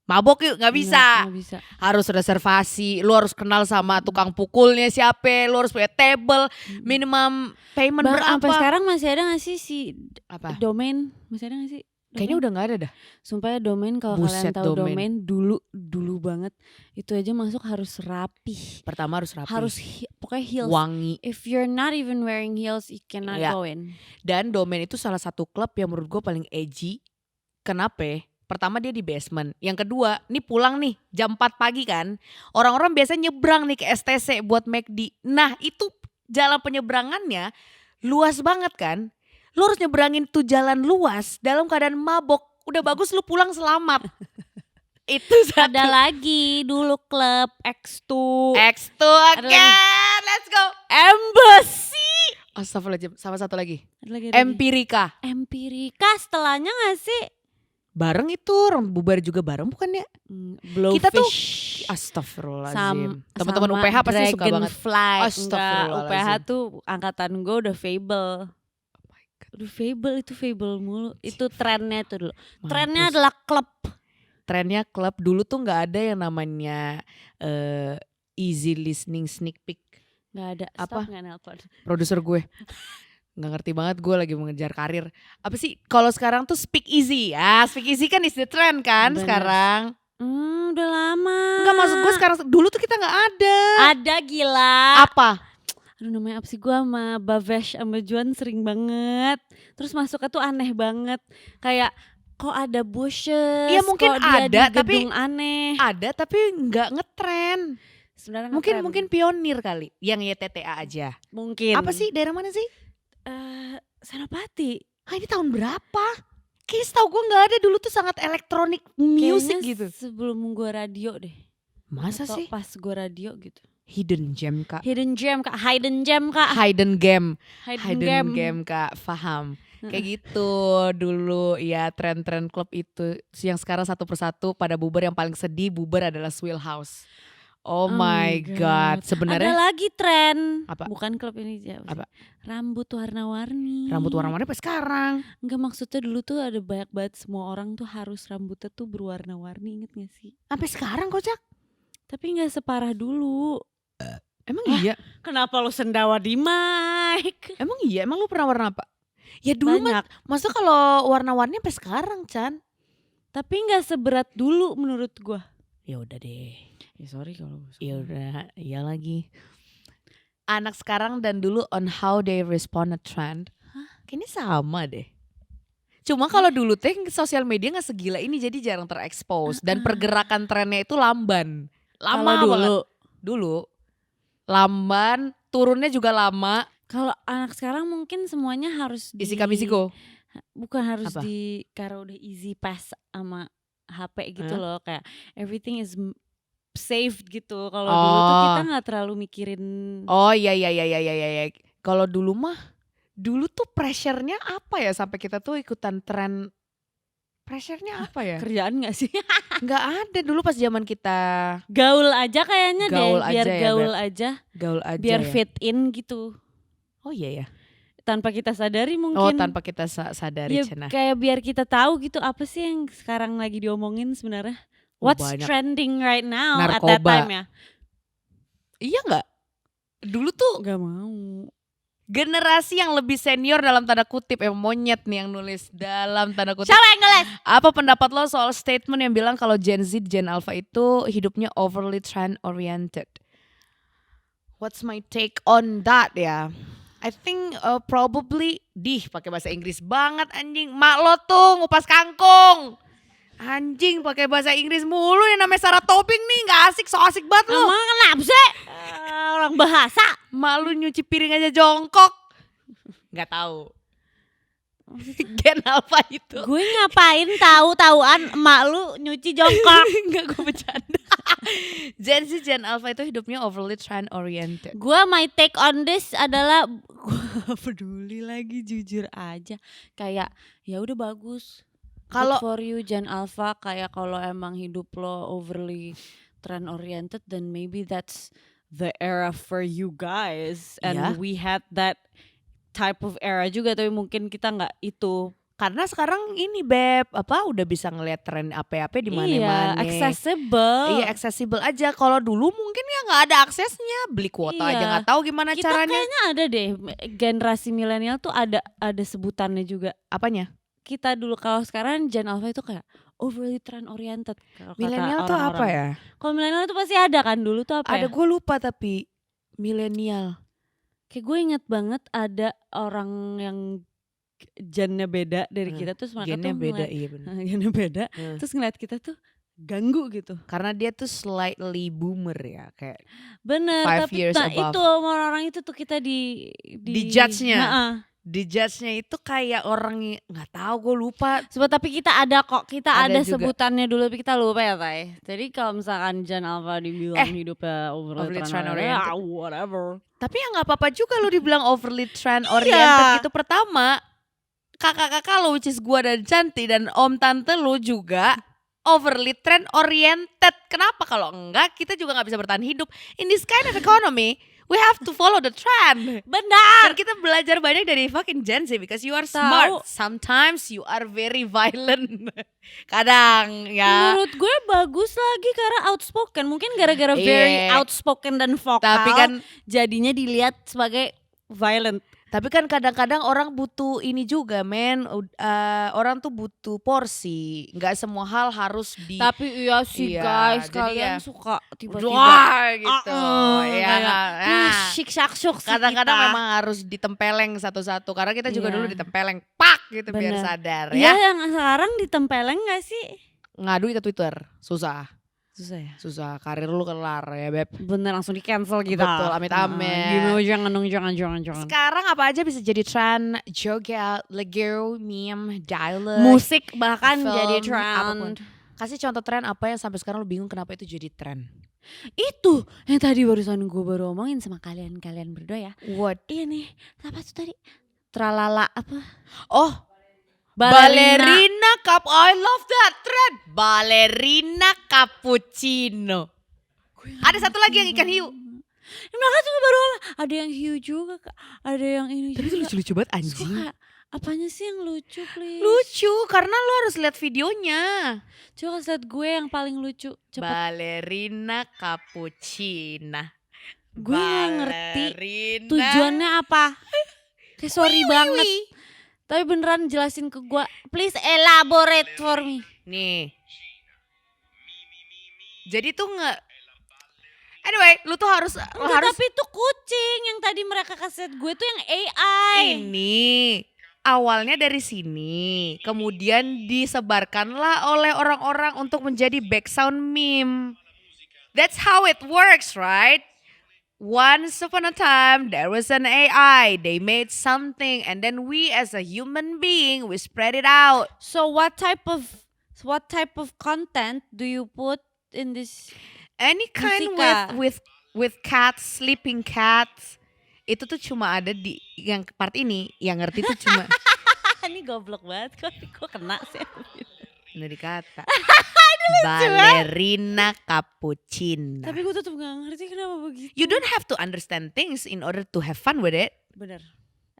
mabok yuk, nggak bisa. Nggak bisa. Harus reservasi, lu harus kenal sama tukang pukulnya siapa, lu harus punya table, minimum payment berapa. Sampai sekarang masih ada gak sih si Apa? domain? Masih ada gak sih? Kayaknya udah nggak ada dah. Sumpah ya domain, kalau Buset, kalian tahu domain. domain dulu banget. Itu aja masuk harus rapih. Pertama harus rapi, Harus pokoknya heels. wangi. If you're not even wearing heels, you cannot Iya. go in. Dan domain itu salah satu klub yang menurut gue paling edgy. Kenapa? Pertama dia di basement. Yang kedua, nih pulang nih jam 4 pagi kan. Orang-orang biasanya nyebrang nih ke STC buat McD. Nah itu jalan penyeberangannya luas banget kan. Lu harus nyebrangin tuh jalan luas dalam keadaan mabok. Udah bagus lu pulang selamat. Itu satu. Ada lagi dulu klub X2 X2 Ada again. Let's go. Embassy. Astagfirullahaladzim. Sama satu lagi. Ada lagi. Empirika. Empirika setelahnya gak sih? Bareng itu orang bubar juga bareng bukan ya? Kita tuh Astagfirullahaladzim. Teman-teman UPH pasti suka banget. Dragonfly. Enggak, Astagfirullahaladzim. UPH tuh angkatan gue udah Fable. Oh my God. Udah Fable, itu Fable mulu. Itu trennya tuh dulu. Trennya Mampus. adalah klub. Trennya klub dulu tuh nggak ada yang namanya easy listening sneak peek. Gak ada. Apa? Stop gak nelpon. Produser gue nggak ngerti banget, gue lagi mengejar karir. Apa sih kalau sekarang tuh speak easy ya? Speak easy kan is the trend kan Bener. sekarang. Udah lama. Enggak, maksud gue sekarang, dulu tuh kita nggak ada. Ada gila. Apa? Aduh namanya apa sih, gue sama Bavesh sama Juan sering banget. Terus masuknya tuh aneh banget. Kayak kok ada bushes. Iya, mungkin kok dia ada, di tapi gedung aneh. Ada tapi nggak ngetren. Sebenarnya Mungkin ngetren. pionir kali, yang YTTA aja. Mungkin. Apa sih, daerah mana sih? Senopati. Ah ini tahun berapa? Kayaknya setahu gue nggak ada, dulu tuh sangat elektronik music Kayaknya gitu. sebelum gue radio deh. Masa Atau sih? pas gue radio gitu. Hidden gem kak. Hidden gem kak. Hidden gem kak. Hidden game. Hidden Hidden game kak, paham. Kayak gitu dulu ya, tren-tren klub itu. Yang sekarang satu persatu pada bubar, yang paling sedih bubar adalah Swill House. Oh my god, Ada sebenarnya lagi tren. Apa? Bukan klub ini aja. Apa? Rambut warna-warni. rambut warna-warni pas sekarang. Enggak, maksudnya dulu tuh ada banyak banget, semua orang tuh harus rambutnya tuh berwarna-warni, inget gak sih? Sampai sekarang kocak. Tapi gak separah dulu. Emang iya? Kenapa lu sendawa di mic? Emang iya? Emang lu pernah warna apa? Ya dulu mah, Banyak. maksudnya kalau warna-warni sampai sekarang Chan. Tapi gak seberat dulu menurut gua. Ya udah deh. Ya sorry kalau Ya udah, iya lagi. Anak sekarang dan dulu on how they respond a trend. Kayaknya sama deh. Cuma kalau dulu teh sosial media gak segila ini, jadi jarang terekspos. Dan pergerakan trennya itu lamban. Lama Kalau banget. Dulu lamban, turunnya juga lama. Kalau anak sekarang mungkin semuanya harus Isi kami siko. bukan harus Apa? karena udah easy pass sama HP gitu Hah? loh, kayak everything is safe gitu. Kalau dulu tuh kita Oh. nggak terlalu mikirin. Oh iya. Kalau dulu tuh pressure-nya apa ya sampai kita tuh ikutan tren. Pressure-nya apa ya? Kerjaan nggak sih? Nggak ada dulu pas zaman kita Gaul aja kayaknya gaul deh, biar aja ya, gaul Beb. aja, Gaul aja biar ya. fit in gitu. Oh iya ya. Tanpa kita sadari Oh mungkin. tanpa kita sadari Ya, Cenah. kayak biar kita tahu gitu apa sih yang sekarang lagi diomongin sebenarnya. Oh, What's banyak. trending right now at that Narkoba. time ya? Iya nggak? Dulu tuh Gak mau. generasi yang lebih senior dalam tanda kutip, monyet nih yang nulis dalam tanda kutip. Siapa yang ngeles? Apa pendapat lo soal statement yang bilang kalau Gen Z, Gen Alpha itu hidupnya overly trend oriented? What's my take on that ya? I think probably pakai bahasa Inggris banget anjing. Mak lo tuh ngupas kangkung. Anjing pakai bahasa Inggris mulu yang namanya Sarah Tobing nih, nggak asik, so asik banget lo. Emang kenapa sih? Orang bahasa. Mak lu nyuci piring aja jongkok. Nggak tahu. Gen Alpha itu. Gue ngapain tahu-tahuan emak lu nyuci jongkok. Enggak, gue bercanda. Gen Z, Gen Alpha itu hidupnya overly trend oriented. Gue my take on this adalah gue gak peduli lagi, jujur aja. Kayak ya udah bagus. Kalau Good for you Gen Alpha, kayak kalau emang hidup lo overly trend oriented, then maybe that's the era for you guys. And Iya. we had that type of era juga, tapi mungkin kita nggak itu. karena sekarang ini Beb, udah bisa ngeliat tren apa-apa di mana-mana. Iya, accessible. Iya, accessible aja. Kalau dulu mungkin ya nggak ada aksesnya, beli kuota aja nggak tahu gimana Kita caranya. kayaknya ada deh generasi milenial tuh ada sebutannya juga. Apanya? Kita dulu, kalau sekarang Gen Alpha itu kayak overly trend oriented. Milenial tuh apa ya? Kalau milenial tuh pasti ada kan, dulu tuh apa Ada, ya? gue lupa tapi milenial. Kayak gue inget banget ada orang yang gennya beda dari kita, terus mereka Gennya tuh beda, iya benar. gennya beda, terus ngeliat kita tuh ganggu gitu. Karena dia tuh slightly boomer ya, kayak Bener, 5 tapi years above. itu orang-orang itu tuh kita di judge-nya. Heeh. Di judge-nya itu kayak orang nggak tahu, gue lupa. Sebab tapi kita ada kok, kita Ada ada juga. sebutannya dulu, tapi kita lupa ya Tay. Jadi kalau misalkan Gen Alpha dibilang hidupnya overly trend oriented, whatever. Tapi ya nggak apa-apa juga lo dibilang overly trend oriented gitu. Pertama, kakak-kakak lo which is gue dan Canti dan om tante lo juga overly trend oriented. Kenapa? Kalau enggak kita juga nggak bisa bertahan hidup in this kind of economy. We have to follow the trend. Benar. Dan kita belajar banyak dari fucking Gen Z because you are smart. Sometimes you are very violent. Kadang ya. Menurut gue bagus lagi karena outspoken. Mungkin gara-gara very outspoken dan vokal, Tapi kan jadinya dilihat sebagai violent. Tapi kan kadang-kadang orang butuh ini juga men, orang tuh butuh porsi, nggak semua hal harus di. Tapi iya sih guys, kalian suka tiba-tiba wah gitu, syik-syak-syuk sih kadang-kadang kita. memang harus ditempeleng satu-satu, karena kita juga Iya. dulu ditempeleng, pak gitu. Bener. Biar sadar Iya, ya. yang sekarang ditempeleng gak sih? Ngadu ke Twitter, susah Susah ya. karir lu kelar ya Beb. Bener, langsung di cancel kita. Betul, amit-amit. Jangan. Sekarang apa aja bisa jadi tren, joget, lagu, meme, dialog, Musik bahkan film, jadi apapun. trend. Kasih contoh tren apa yang sampai sekarang lu bingung kenapa itu jadi tren. Itu yang tadi barusan gue baru omongin sama kalian berdua ya. What? Iya nih, apa tuh tadi? Tralala apa? Oh, Ballerina cup. I love that trend. Ballerina cappuccino. Ada satu lagi yang ikan hiu. Mereka tuh baru ada yang hiu juga Kak. Ada yang ini Tapi itu juga. lucu-lucu banget Terus anjing. gue kayak, apanya sih yang lucu please? Lucu karena lu harus lihat videonya. Coba kasih lihat gue yang paling lucu. Cepet. Ballerina cappuccino. Gue gak ngerti Ballerina. tujuannya apa. Kayak sorry banget. Wih. Tapi beneran jelasin ke gue. Please elaborate for me. Nih. Jadi tuh anyway, lu tuh harus Tapi itu kucing yang tadi mereka kasih gue tuh yang AI. ini awalnya dari sini, kemudian disebarkanlah oleh orang-orang untuk menjadi background meme. That's how it works, right? once upon a time there was an AI. They made something, and then we as a human being we spread it out. So what type of content do you put in this? Any kind Musika. with cats, sleeping cats. Itu tuh cuma ada di yang part ini, yang ngerti tuh cuma Ini goblok banget kok kena sih. ini dikata. Ballerina cappuccino. Tapi gue tetep gak ngerti kenapa begitu. You don't have to understand things in order to have fun with it. Bener.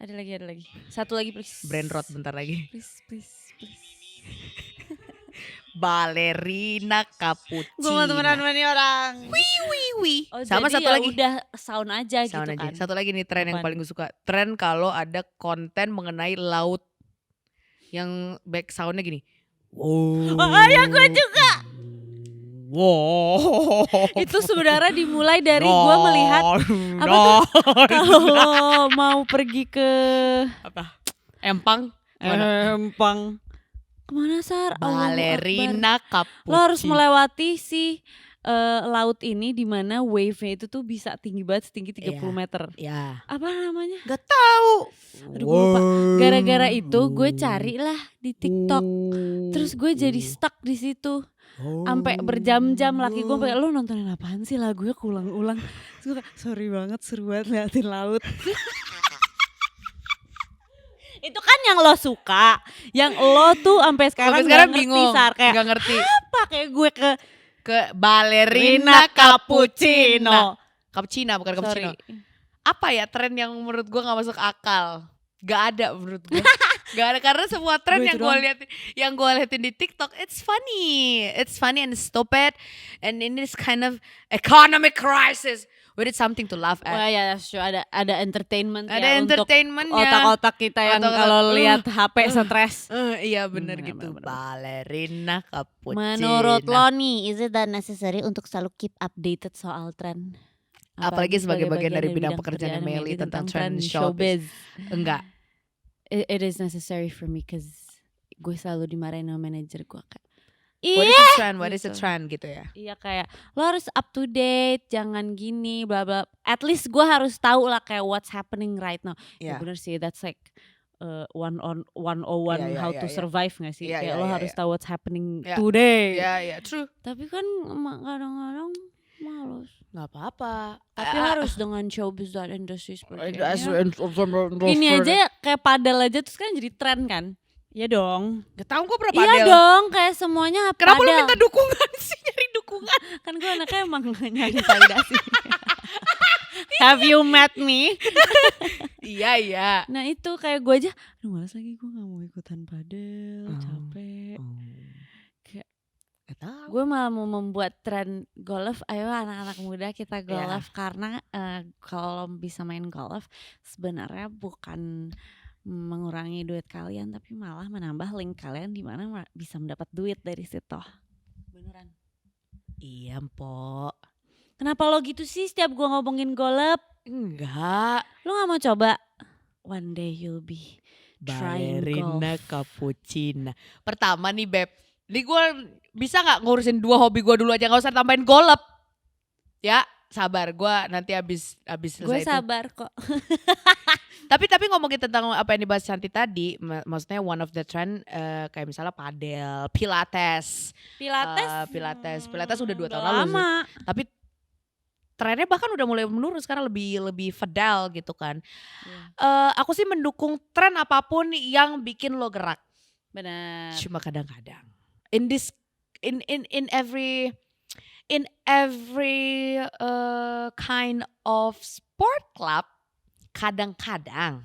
Ada lagi. Satu lagi please. Brain rot bentar lagi. Please. Ballerina cappuccino. Gue mau temenan sama nih orang. Wih. Oh, Sama jadi satu ya lagi. udah sound aja Sound gitu aja. kan. Satu lagi nih tren yang Apaan? paling gue suka. Tren kalau ada konten mengenai laut. Yang back soundnya gini. Wow. Oh ya gue juga. Wow. Itu sebenarnya dimulai dari gue melihat apa tuh? Kalau mau pergi ke Apa? Empang. Empang. Kemana Sar? Allahu Akbar. Ballerina cappuccino. Lo harus melewati si laut ini di mana wave-nya itu tuh bisa tinggi banget setinggi 30 Iya. meter. Ya. Apa namanya? Gak tahu. Aduh gue lupa. Gara-gara itu gue carilah di TikTok. Terus gue jadi stuck di situ. Sampai berjam-jam laki gue sampai, lo nontonin apaan sih lagunya keulang-ulang. Terus gue kayak sorry banget seru banget liatin laut. Itu kan yang lo suka. Yang lo tuh sampai sekarang gak ngerti bingung. Sar. Kayak Gak ngerti. apa kayak gue ke Ke ballerina cappuccino. cappuccino. Cappuccino bukan cappuccino. Sorry. Apa ya tren yang menurut gue gak masuk akal? Gak ada menurut gue. Gak ada karena semua tren Gue itu yang gue liatin di TikTok it's funny and stupid and in this kind of economic crisis we need something to laugh Wah at. ya sure, ada entertainment Ada ya untuk entertainmentnya. otak-otak kita yang Otak-otak, kalau lihat HP stres. Iya bener Bener, gitu. bener. Ballerina cappuccino. Menurut lo nih, is it that necessary untuk selalu keep updated soal tren? Apalagi sebagai bagian dari bidang pekerjaan Meli tentang tren showbiz. Enggak. It is necessary for me cause gue selalu dimarahin sama manajer gue kayak What is iya the trend? What is the gitu. trend gitu ya? Iya kayak lo harus up to date, jangan gini bla bla. At least gue harus tahu lah kayak what's happening right now. Ya Iya. bener sih, that's like 101 Iya, how iya, to iya. survive gak sih? Iya, Kayak iya, lo iya, harus iya. tahu what's happening Iya. today. Iya, true. Tapi kan kadang-kadang males. Gak apa-apa. Tapi harus dengan showbiz dan industri seperti ini. Ini Ini aja kayak padel aja terus kan jadi tren kan? Iya dong. Gak tau gue berapa Iya dong, kayak semuanya Kenapa lu padel. minta dukungan sih? Nyari dukungan. Kan gue anaknya emang nyari validasi. Have you met me? Iya. Nah itu kayak gue aja, aduh males lagi gue gak mau ikutan padel, capek. Kayak Gak tau. gue malah mau membuat tren golf. Ayo anak-anak muda kita golf karena kalau bisa main golf sebenarnya bukan mengurangi duit kalian tapi malah menambah link kalian di mana bisa mendapat duit dari situ. Beneran. Iya, Mpok. Kenapa lo gitu sih setiap gue ngomongin golf? Enggak. Lo gak mau coba? One day you'll be trying Ballerina golf. cappuccino. Pertama nih Beb, ini gue bisa gak ngurusin 2 hobi gue dulu aja, gak usah tambahin golf. Ya sabar, gue nanti abis selesai Gue itu. sabar kok. Tapi ngomongin tentang apa yang dibahas Shanti tadi, maksudnya one of the trend kayak misalnya padel, pilates. Pilates udah 2 tahun lalu sih. Lama. Tapi trennya bahkan udah mulai menurun sekarang, lebih fedal gitu kan. Aku sih mendukung tren apapun yang bikin lo gerak. Benar. Cuma kadang-kadang in every kind of sport club, kadang-kadang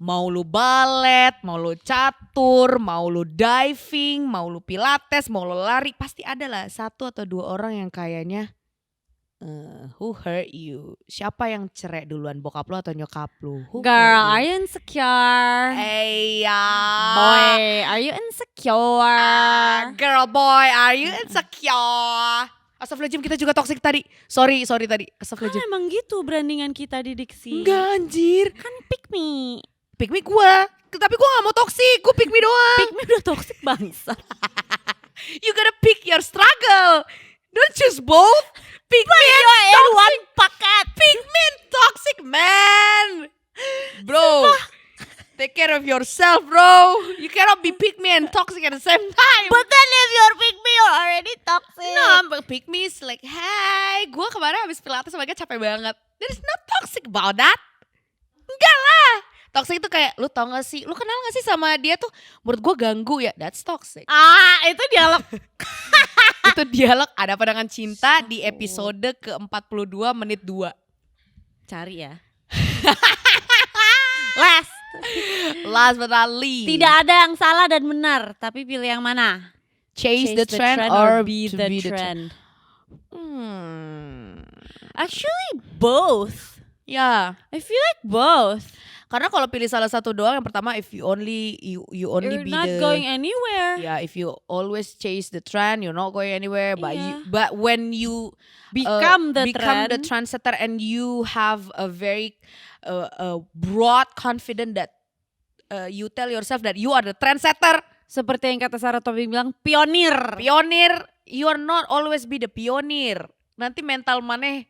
mau lu balet, mau lu catur, mau lu diving, mau lu pilates, mau lu lari, pasti ada lah 1 atau 2 orang yang kayaknya who hurt you? Siapa yang cerai duluan, bokap lu atau nyokap lu? Girl, are you insecure? Boy, are you insecure? Girl boy, are you insecure? Astagfirullahaladzim, kita juga toxic tadi. Sorry tadi. Kan Astagfirullahaladzim. emang gitu brandingan kita di Diksi. Enggak anjir. Kan pick me. Pick me gue. Tapi gue gak mau toxic. Gue pick me doang. Pick me udah toxic bangsa. You gotta pick your struggle. Don't choose both. Pick me in one packet. Pick me in toxic, man. Bro, take care of yourself, bro. You cannot be pick me and toxic at the same time. But then if you're pick me, you're already toxic. No, but pick me is like, hey, gue kemarin habis pilates sebagai capek banget. There's no toxic about that. Enggak lah. Toxic itu kayak, lu tau gak sih, lu kenal gak sih sama dia tuh, menurut gue ganggu ya, that's toxic. Itu dialog. Itu dialog Ada Pandangan Cinta di episode ke-42 menit 2. Cari ya. Last but not least. Tidak ada yang salah dan benar, tapi pilih yang mana? Chase the trend or be to the be the trend. trend. Actually both. Ya, I feel like both. karena kalau pilih salah satu doang, yang pertama if you only You're be not the going anywhere. yeah, if you always chase the trend, you're not going anywhere. Yeah. But when you Become the the trend. trendsetter and you have a very broad confident that you tell yourself that you are the trendsetter, Seperti yang kata Sarah Tobing bilang, pionir. you are not always be the pionir. Nanti mental maneh,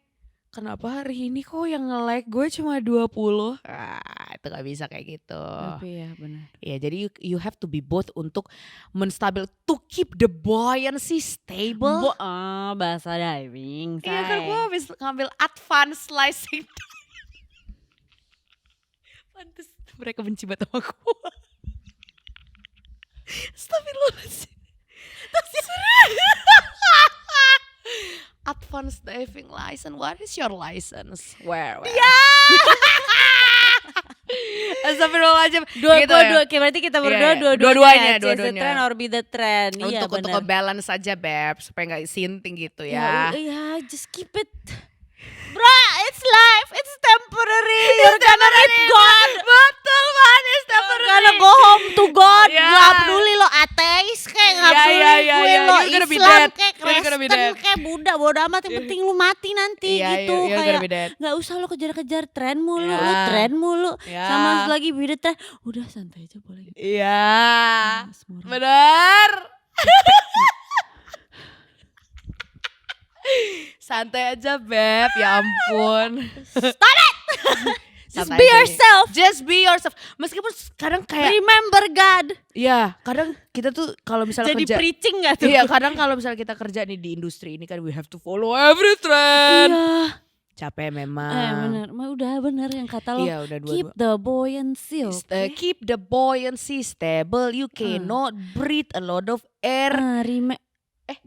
kenapa hari ini kok yang nge-like gue cuma 20? Itu gak bisa kayak gitu. Tapi ya benar. Ya, jadi you have to be both untuk menstabil, to keep the buoyancy stable. Bahasa diving. Iya kan, gue habis ngambil advanced slicing. Pantes mereka benci banget sama gue. Astagfirullahaladzim. Advanced diving license. What is your license? Where? Astagfirullahaladzim. Berarti kita berdua Dua-duanya. Chase the trend or be the trend. Iya Untuk benar. nge-balance aja, Beb, supaya gak sinting gitu ya. Ya, just keep it. Bro, it's life. It's temporary. You're gonna meet God. Betul banget, it's You're temporary. gonna go home to God. Yeah. Gak peduli lo ateis kayak gak peduli gue lo You're gonna be Islam dead. kayak You're gonna be Kristen dead. kayak Buddha, bodo amat, yang penting lu mati nanti gitu. You're Kayak gonna be dead. gak usah lo kejar-kejar tren mulu, Yeah. lo tren mulu. Yeah. Sama lagi be the trend. Udah santai aja boleh. Iya. Semua orang. Bener. Santai aja, Beb, ya ampun. Stop it. Just Santai be aja. yourself. Just be yourself. Meskipun kadang kayak, Remember God. ya kadang kita tuh kalau misalnya Jadi kerja, preaching gak tuh? iya kadang kalau misalnya kita kerja nih di industri ini kan we have to follow every trend. Iya. Capek memang. Bener, udah bener yang kata lo. Iya, udah Keep dua-dua. the buoyancy, okay? Keep the buoyancy stable. You cannot breathe a lot of air.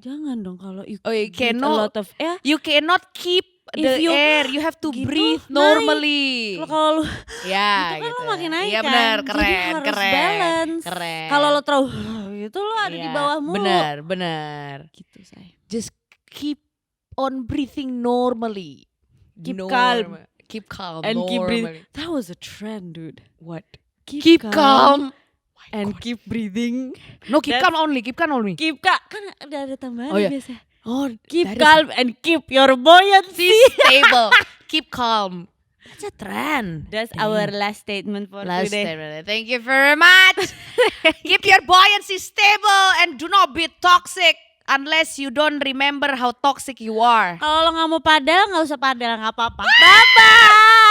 Jangan dong kalau you you breathe a cannot. lot of air. You cannot keep the If you air. You have to gitu, breathe naik. normally. Kalau lu Ya, gitu kan gitu. lo makin naik Iya kan. benar, Jadi keren, harus keren. balance. Keren. Kalau lo terlalu itu lo ada di Iya, bawah mulu. Benar. Gitu say. Just keep on breathing normally. Keep calm. Keep calm. And keep normally. breathing. That was a trend, dude. What? Keep calm. and keep breathing. No, keep That's- calm only. Keep calm only. Keep kan ada tambahan Oh, iya. biasa. Oh, Keep that is- calm and keep your buoyancy. stable. Keep calm. That's a trend. That's our last statement for Last today. statement. Thank you very much. Keep your buoyancy stable and do not be toxic unless you don't remember how toxic you are. Kalau lo nggak mau padel, nggak usah padel, nggak apa-apa. Bye bye.